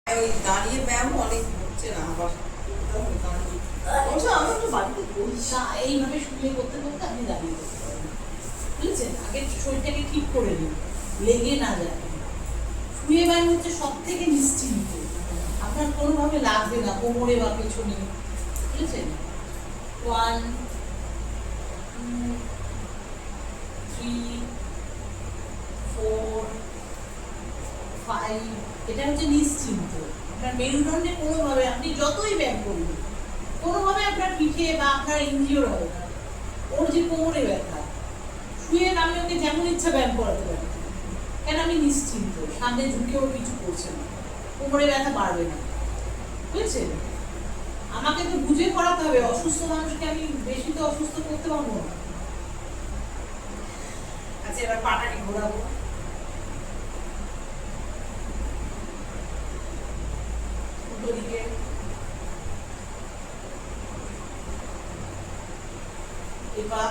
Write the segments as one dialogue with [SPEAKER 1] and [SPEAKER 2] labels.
[SPEAKER 1] ওই দাঁড়িয়ে ব্যায়াম অনেক হচ্ছে না আবার আমি একটু বাড়িতে বলছি
[SPEAKER 2] এইভাবে শুয়ে করতে করতে আপনি দাঁড়িয়ে করতে পারেন, বুঝেছেন? আগে শরীরটাকে ঠিক করে নিন, লেগে না যায়। শুয়ে ব্যায়াম হচ্ছে সব থেকে নিশ্চিন্ত, আপনার কোনোভাবে লাগবে না কোমরে বা পেছনে, বুঝেছেন? 1 2 3 4 5, এটা হচ্ছে নিশ্চিন্ত। আপনার মেরুদণ্ডে কোনোভাবে আপনি যতই ব্যায়াম করুন কোনোভাবে আপনার পিঠে বা আপনার ইনজিওর হবে না। ওর যে কোমরে ব্যথা, শুয়ে আমি ওকে যেমন ইচ্ছা ব্যায়াম করাতে পারি, কেন আমি নিশ্চিন্ত, সামনে ঝুঁকেও কিছু করছে না, কোমরে ব্যথা বাড়বে না, বুঝেছেন? আমাকে তো বুঝে করাতে হবে, অসুস্থ মানুষকে আমি বেশি তো অসুস্থ করতে পারবো না। আচ্ছা, এবার পাটাকে ঘোরাবো, উল্টো দিকে, এবার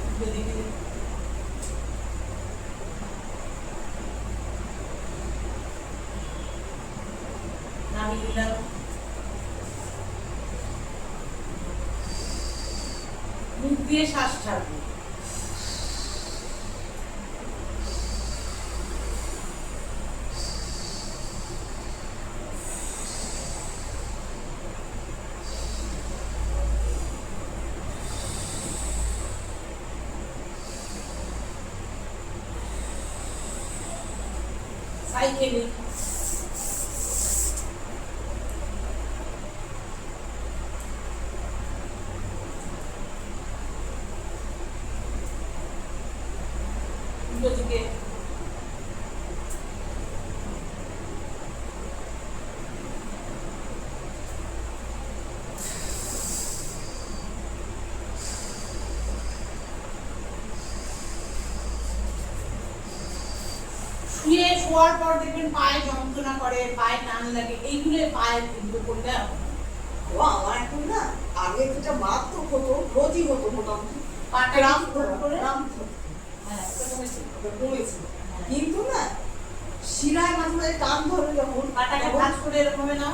[SPEAKER 2] উল্টো দিকে, নামিয়ে নিলাম, মুখ দিয়ে শ্বাস ছাড়বো, সাইকেলে উল্টো দিকে, শুয়ে শোয়ার পর দেখবেন পায়ে যন্ত্রণা করে, পায়ে টান লাগে, এইগুলো পায়ে কিন্তু করলে
[SPEAKER 1] ও আমার এখন না আগে যেটা মারাত্মক হতো রোজই হতো মোটামুটি
[SPEAKER 2] পাটা
[SPEAKER 1] রাম
[SPEAKER 2] করে
[SPEAKER 1] রাম
[SPEAKER 2] হ্যাঁ ওটা কমেছে,
[SPEAKER 1] কমেছে কিন্তু না শিরায় মাঝে মাঝে টান ধরে যখন
[SPEAKER 2] পাটাকে ভাঁজ করে এরকম না,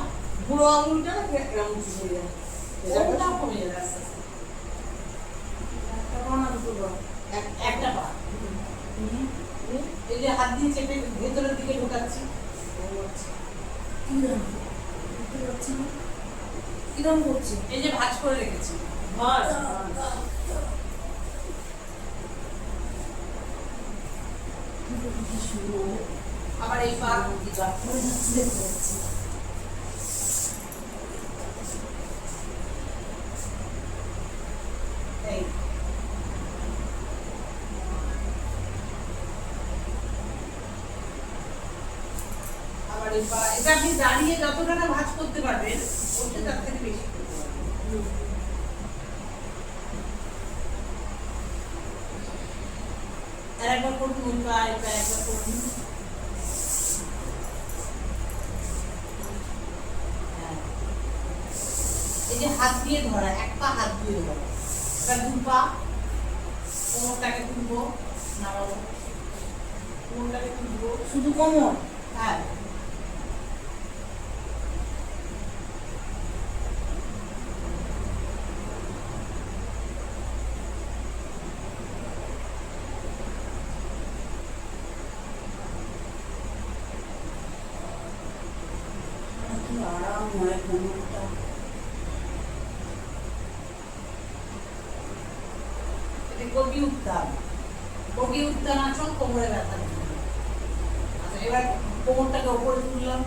[SPEAKER 1] বুড়ো আঙুলটা না এরকম চলে যায়
[SPEAKER 2] ওটাও কমে যাবে আস্তে আস্তে। একটা পা এই যে হাত দিয়ে চেপে ভেতরের দিকে ঢোকাচ্ছি, কিরম করছি, এই যে ভাঁজ করে রেখেছি,
[SPEAKER 1] ভাঁজ
[SPEAKER 2] আবার এই পা এই আবার এই পা, এটা আপনি দাঁড়িয়ে যতটা না ভাঁজ করতে পারবেন ওটা তার থেকে বেশি করতে পারবেন। আর একবার করুন ওই পা, এই পা একবার করুন, এই যে হাত দিয়ে ধরা, এক পা হাত দিয়ে ধরা, এবার দু পা, কোমরটাকে তুলবো, নামাবো, কোমরটাকে তুলবো, শুধু কোমর, হ্যাঁ
[SPEAKER 1] আরাম হয় কোমরটা
[SPEAKER 2] গগি উত্তান, গগি উত্তান আসন কোমরে ব্যথা নেই। আচ্ছা, এবার কোমরটাকে উপরে তুললাম,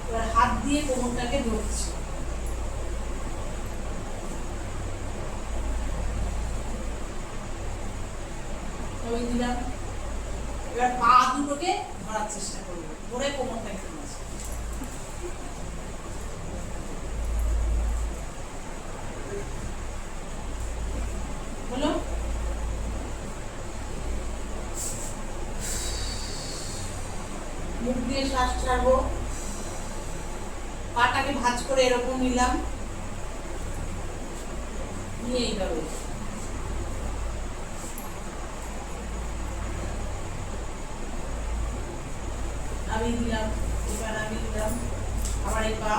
[SPEAKER 2] এবার হাত দিয়ে কোমরটাকে ধরছি, ওই দিলাম, এবার পা দুটোকে ধরার চেষ্টা করবো, ধরে কোমরটাকে তুলছি, হলো? মুখ দিয়ে শ্বাস ছাড়বো। পাটাকে ভাঁজ করে এরকম নিলাম, নিয়ে এইভাবে আমি দিলাম, এবার আমি দিলাম আমার এই পা,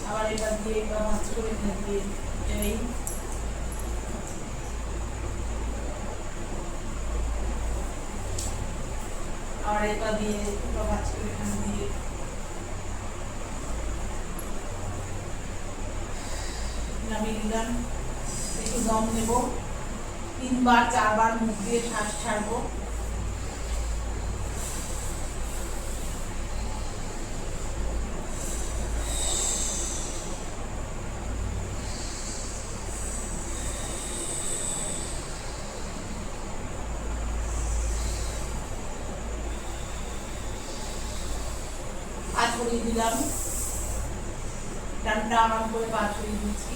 [SPEAKER 2] আবার এবার দিয়ে এবার ভাঁজ করে দিয়ে এই আবার এটা দিয়ে এবার ভাঁজ করে এখানে দিয়ে নামিয়ে দিলাম। একটু দম নেব, 3-4 বার মুখ দিয়ে শ্বাস ছাড়বো। পা ছড়িয়ে দিলাম, ডানটা আমার করে পা ছড়িয়ে দিচ্ছি,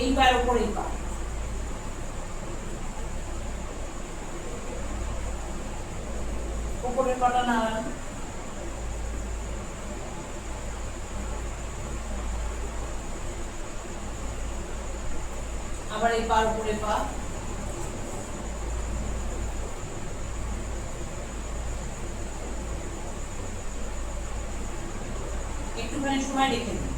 [SPEAKER 2] এইবার ওপর এই পা, ওপরের পাটা নাড়ালাম, আবার এই পার উপরে পা, একটুখানি সময় রেখে দিই।